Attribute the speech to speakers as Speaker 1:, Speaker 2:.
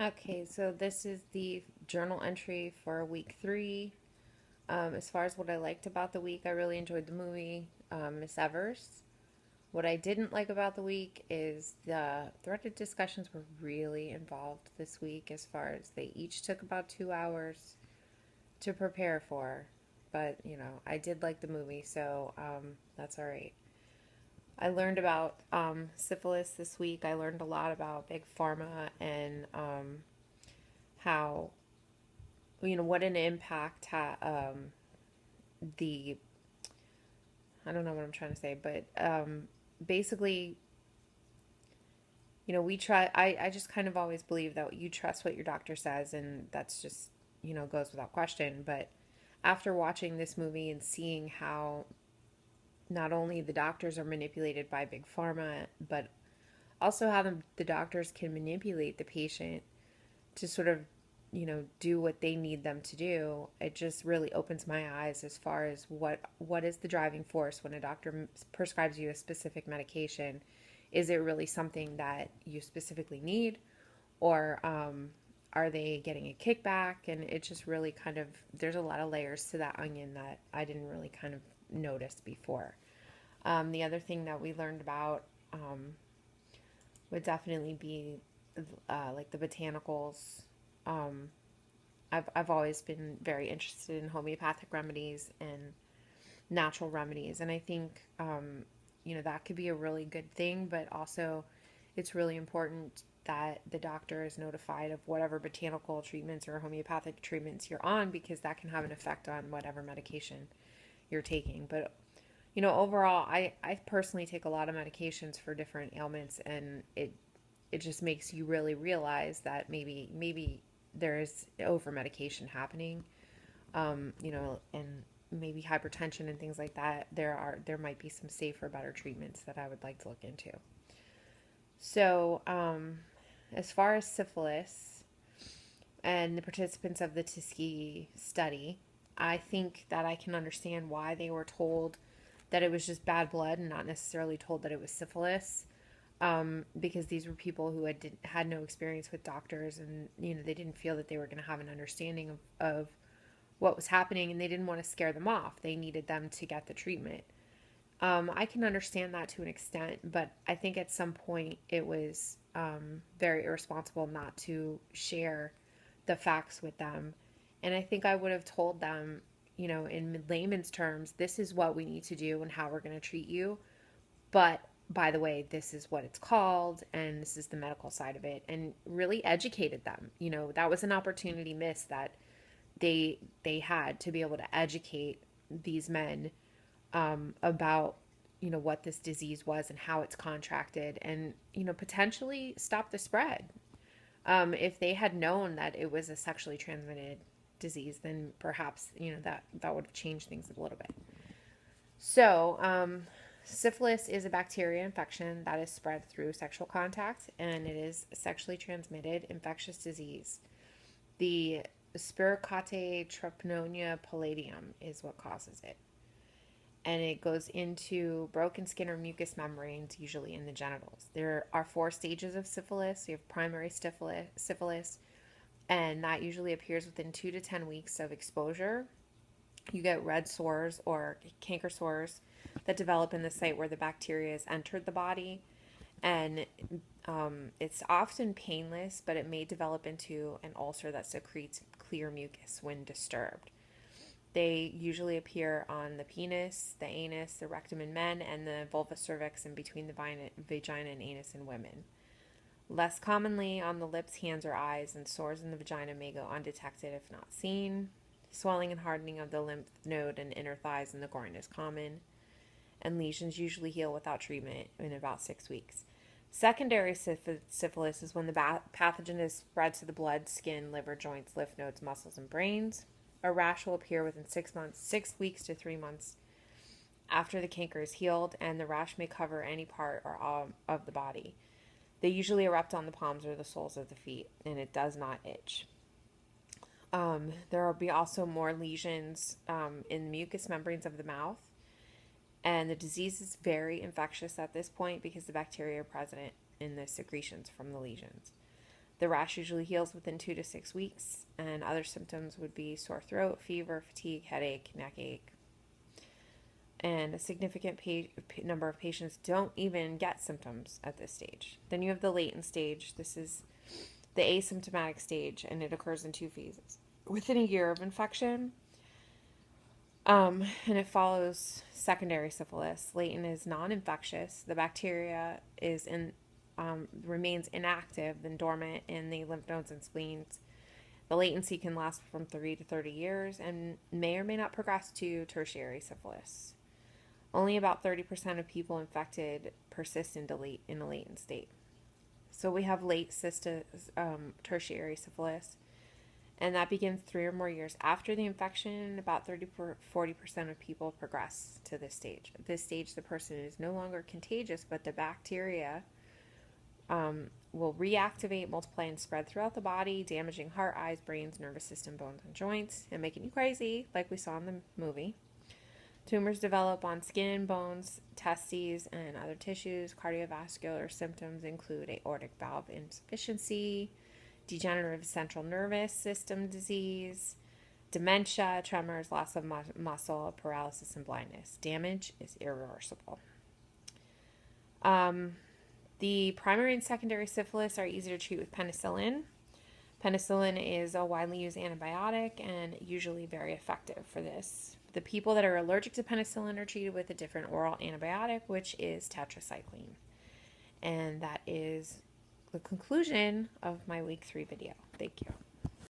Speaker 1: Okay, so this is the journal entry for week 3. As far as what I liked about the week, I really enjoyed the movie Miss Evers. What I didn't like about the week is the threaded discussions were really involved this week, as far as they each took about 2 hours to prepare for. But, I did like the movie, so that's all right. I learned about syphilis this week. I learned a lot about Big Pharma and how what an impact the I don't know what I'm trying to say, but basically, we try. I just kind of always believe that you trust what your doctor says, and that's just goes without question. But after watching this movie and seeing how not only the doctors are manipulated by big pharma, but also how the doctors can manipulate the patient to sort of do what they need them to do, it just really opens my eyes as far as what is the driving force when a doctor prescribes you a specific medication. Is it really something that you specifically need, or are they getting a kickback? And it just really kind of, there's a lot of layers to that onion that I didn't really kind of notice before. The other thing that we learned about would definitely be like the botanicals. Um, I've always been very interested in homeopathic remedies and natural remedies, and I think that could be a really good thing. But also, it's really important that the doctor is notified of whatever botanical treatments or homeopathic treatments you're on, because that can have an effect on whatever medication you're taking. But overall, I personally take a lot of medications for different ailments, and it just makes you really realize that maybe there is over medication happening, and maybe hypertension and things like that. There might be some safer, better treatments that I would like to look into. So, as far as syphilis and the participants of the Tuskegee study, I think that I can understand why they were told that it was just bad blood and not necessarily told that it was syphilis, because these were people who had no experience with doctors, and they didn't feel that they were going to have an understanding of what was happening, and they didn't want to scare them off. They needed them to get the treatment. I can understand that to an extent, but I think at some point it was very irresponsible not to share the facts with them. And I think I would have told them, in layman's terms, this is what we need to do and how we're going to treat you. But by the way, this is what it's called, and this is the medical side of it, and really educated them. That was an opportunity missed that they had to be able to educate these men about what this disease was and how it's contracted, and potentially stop the spread. If they had known that it was a sexually transmitted disease, then perhaps that would have changed things a little bit. So, syphilis is a bacteria infection that is spread through sexual contact, and it is a sexually transmitted infectious disease. The Spirocate Treponema pallidum is what causes it. And it goes into broken skin or mucous membranes, usually in the genitals. There are 4 stages of syphilis. You have primary syphilis, and that usually appears within 2 to 10 weeks of exposure. You get red sores or canker sores that develop in the site where the bacteria has entered the body, and it's often painless, but it may develop into an ulcer that secretes clear mucus when disturbed. They usually appear on the penis, the anus, the rectum in men, and the vulva cervix in between the vagina and anus in women. Less commonly on the lips, hands, or eyes, and sores in the vagina may go undetected if not seen. Swelling and hardening of the lymph node and inner thighs in the groin is common, and lesions usually heal without treatment in about 6 weeks. Secondary syphilis is when the pathogen is spread to the blood, skin, liver, joints, lymph nodes, muscles, and brains. A rash will appear within 6 weeks to 3 months after the canker is healed, and the rash may cover any part or all of the body. They usually erupt on the palms or the soles of the feet, and it does not itch. There will be also more lesions in the mucous membranes of the mouth, and the disease is very infectious at this point because the bacteria are present in the secretions from the lesions. The rash usually heals within 2 to 6 weeks, and other symptoms would be sore throat, fever, fatigue, headache, neck ache. And a significant number of patients don't even get symptoms at this stage. Then you have the latent stage. This is the asymptomatic stage, and it occurs in 2 phases. Within a year of infection, and it follows secondary syphilis. Latent is non-infectious. The bacteria remains inactive and dormant in the lymph nodes and spleens. The latency can last from 3 to 30 years and may or may not progress to tertiary syphilis. Only about 30% of people infected persist in a latent state. So we have tertiary syphilis, and that begins 3 or more years after the infection. About 30-40% of people progress to this stage. At this stage, the person is no longer contagious, but the bacteria will reactivate, multiply, and spread throughout the body, damaging heart, eyes, brains, nervous system, bones, and joints, and making you crazy, like we saw in the movie. Tumors develop on skin, bones, testes, and other tissues. Cardiovascular symptoms include aortic valve insufficiency, degenerative central nervous system disease, dementia, tremors, loss of muscle, paralysis, and blindness. Damage is irreversible. The primary and secondary syphilis are easy to treat with penicillin. Penicillin is a widely used antibiotic and usually very effective for this. The people that are allergic to penicillin are treated with a different oral antibiotic, which is tetracycline. And that is the conclusion of my week 3 video. Thank you.